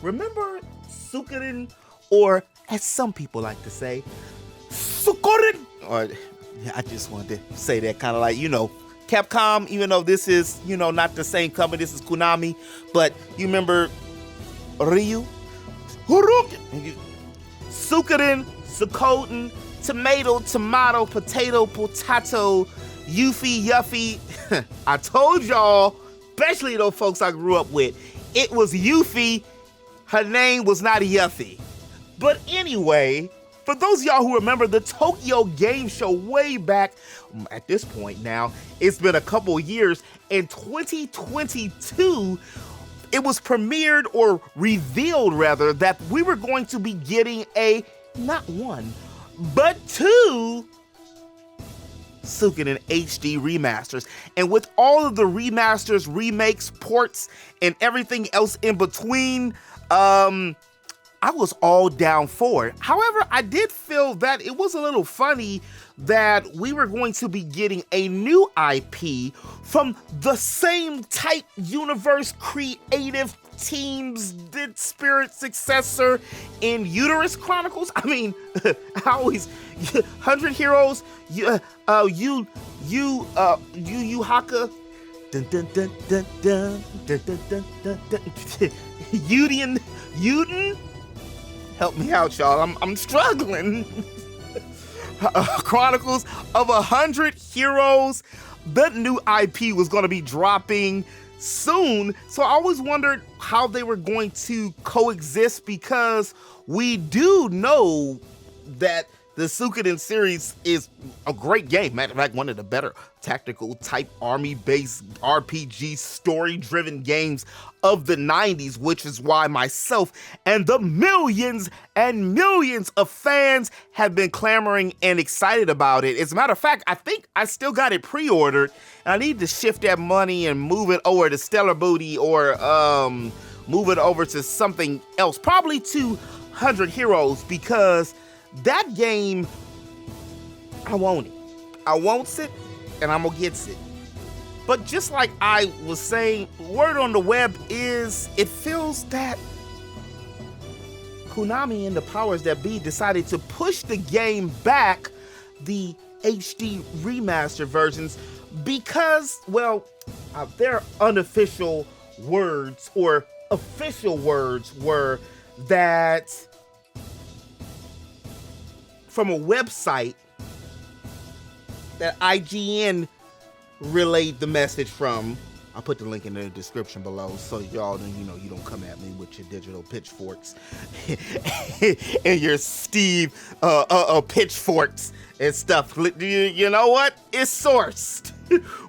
Remember Suikoden, or as some people like to say, Suikoden? Or yeah, I just wanted to say that kind of like, Capcom, even though this is, not the same company, this is Konami, but you remember Ryu? Suikoden, Suikoden, tomato, potato, Yuffie. I told y'all, especially those folks I grew up with, it was Yuffie. Her name was not Yuffie. But anyway, for those of y'all who remember the Tokyo Game Show way back, at this point now, it's been a couple years, in 2022, it was premiered, or revealed rather, that we were going to be getting a, not one, but two Suikoden HD remasters. And with all of the remasters, remakes, ports, and everything else in between, I was all down for it. However, I did feel that it was a little funny that we were going to be getting a new IP from the same type universe creative team's Dead Spirit successor in Eiyuden Chronicles. I mean, I always 100 Heroes, Yu Haka, dun dun dun dun dun dun dun dun dun dun. Eiyuden. Help me out, y'all. I'm struggling. Chronicles of 100 Heroes. The new IP was going to be dropping soon, so I always wondered how they were going to coexist, because we do know that the Suikoden series is a great game. Matter of fact, one of the better tactical type army-based RPG story-driven games of the 90s, which is why myself and the millions and millions of fans have been clamoring and excited about it. As a matter of fact, I think I still got it pre-ordered, and I need to shift that money and move it over to Stellar Booty, or move it over to something else, probably to 100 Heroes, because that game, I want it. I wants it, and I'm gonna get it. But just like I was saying, word on the web is, it feels that Konami and the powers that be decided to push the game back, the HD remaster versions, because, well, their unofficial words, or official words, were that from a website that IGN relayed the message from. I'll put the link in the description below, so y'all, you don't come at me with your digital pitchforks and your Steve pitchforks and stuff. You know what? It's sourced.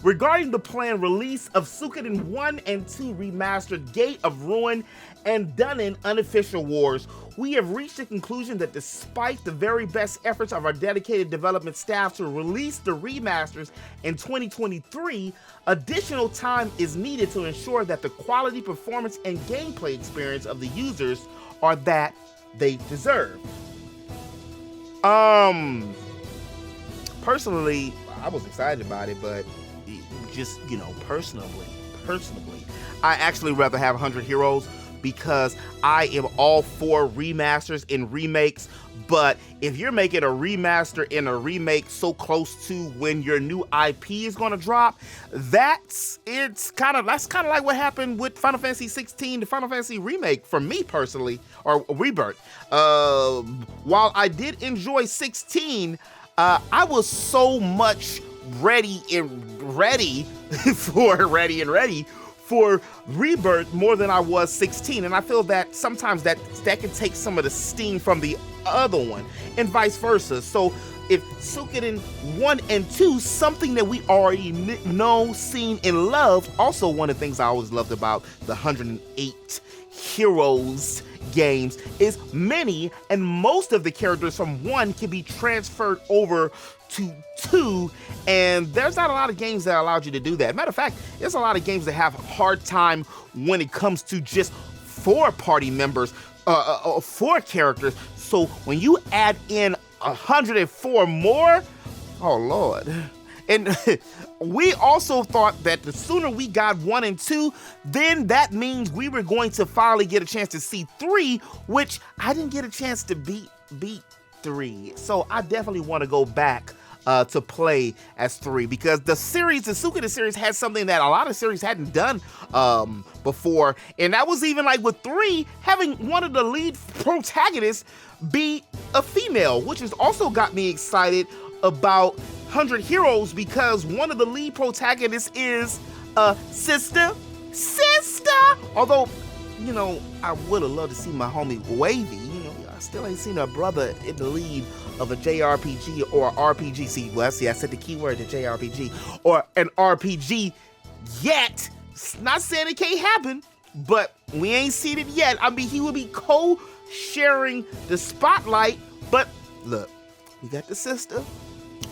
Regarding the planned release of Suikoden 1 and 2 Remastered Gate of Ruin and Done Unofficial Wars, we have reached the conclusion that despite the very best efforts of our dedicated development staff to release the remasters in 2023, additional time is needed to ensure that the quality, performance, and gameplay experience of the users are that they deserve. Personally, I was excited about it, but just, personally, I actually rather have 100 Heroes, because I am all for remasters and remakes. But if you're making a remaster and a remake so close to when your new IP is going to drop, that's kind of like what happened with Final Fantasy 16, the Final Fantasy remake, for me personally, or Rebirth. While I did enjoy 16, I was so much ready for Rebirth more than I was 16, and I feel that sometimes that can take some of the steam from the other one, and vice versa. So if Suikoden 1 and 2, something that we already know, seen, and loved, also one of the things I always loved about the 108 Heroes games is many and most of the characters from 1 can be transferred over to 2, and there's not a lot of games that allowed you to do that. Matter of fact, there's a lot of games that have a hard time when it comes to just 4 party members, 4 characters. So when you add in 104 more, oh Lord, And we also thought that the sooner we got 1 and 2, then that means we were going to finally get a chance to see 3, which I didn't get a chance to beat 3. So I definitely want to go back to play as 3, because the Suikoden series had something that a lot of series hadn't done before, and that was even like with 3 having one of the lead protagonists be a female, which has also got me excited about 100 Heroes, because one of the lead protagonists is a sister. Although, you know, I would have loved to see my homie Wavy. You know, I still ain't seen a brother in the lead of a JRPG or RPG. See, I said the keyword, the JRPG, or an RPG yet. Not saying it can't happen, but we ain't seen it yet. I mean, he will be co-sharing the spotlight, but look, we got the sister.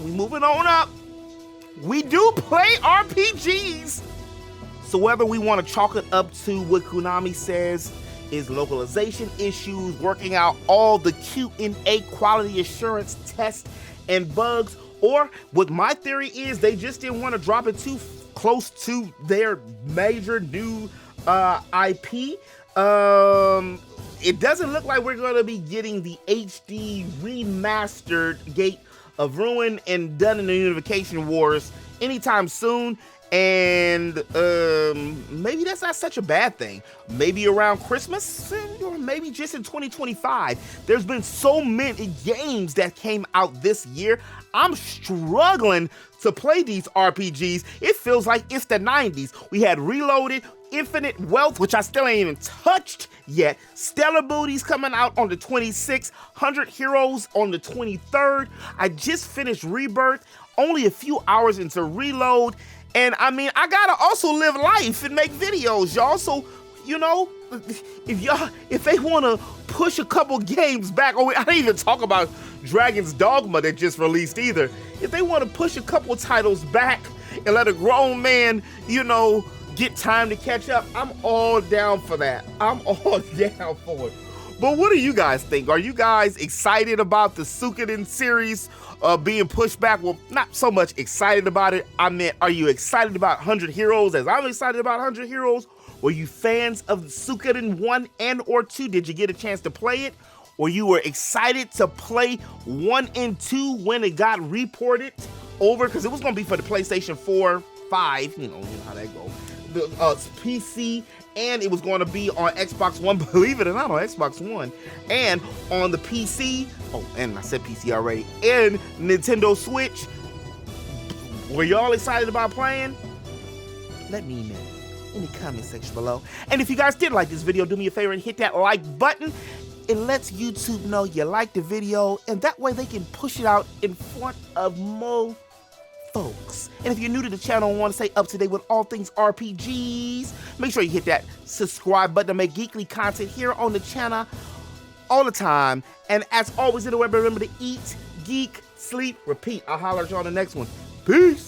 We moving on up. We do play RPGs. So whether we want to chalk it up to what Konami says is localization issues, working out all the Q&A quality assurance tests and bugs, or what my theory is, they just didn't want to drop it too close to their major new IP. It doesn't look like we're going to be getting the HD remastered Gate of Ruin and Done in the Unification Wars anytime soon. And maybe that's not such a bad thing. Maybe around Christmas, or maybe just in 2025. There's been so many games that came out this year. I'm struggling to play these RPGs. It feels like it's the 90s. We had Reloaded, Infinite Wealth, which I still ain't even touched yet. Stellar Booties coming out on the 26th. 100 Heroes on the 23rd. I just finished Rebirth, only a few hours into Reload. And I mean, I gotta also live life and make videos, y'all. So, you know, if they wanna push a couple games back, I didn't even talk about Dragon's Dogma that just released either. If they wanna push a couple titles back and let a grown man, you know, get time to catch up, I'm all down for that. I'm all down for it. But what do you guys think? Are you guys excited about the Suikoden series being pushed back? Well, not so much excited about it. I meant, are you excited about 100 Heroes as I'm excited about 100 Heroes? Were you fans of Suikoden 1 and or 2? Did you get a chance to play it? Or you were excited to play 1 and 2 when it got reported over? Because it was going to be for the PlayStation 4, 5, you know how that goes. The PC, and it was going to be on Xbox One, believe it or not, on Xbox One, and on the PC, oh, and I said PC already, and Nintendo Switch. Were y'all excited about playing? Let me know in the comment section below. And if you guys did like this video, do me a favor and hit that like button. It lets YouTube know you like the video, and that way they can push it out in front of more folks. And if you're new to the channel and want to stay up to date with all things RPGs, make sure you hit that subscribe button to make geekly content here on the channel all the time. And as always in the web, remember to eat, geek, sleep, repeat. I'll holler at you on the next one. Peace.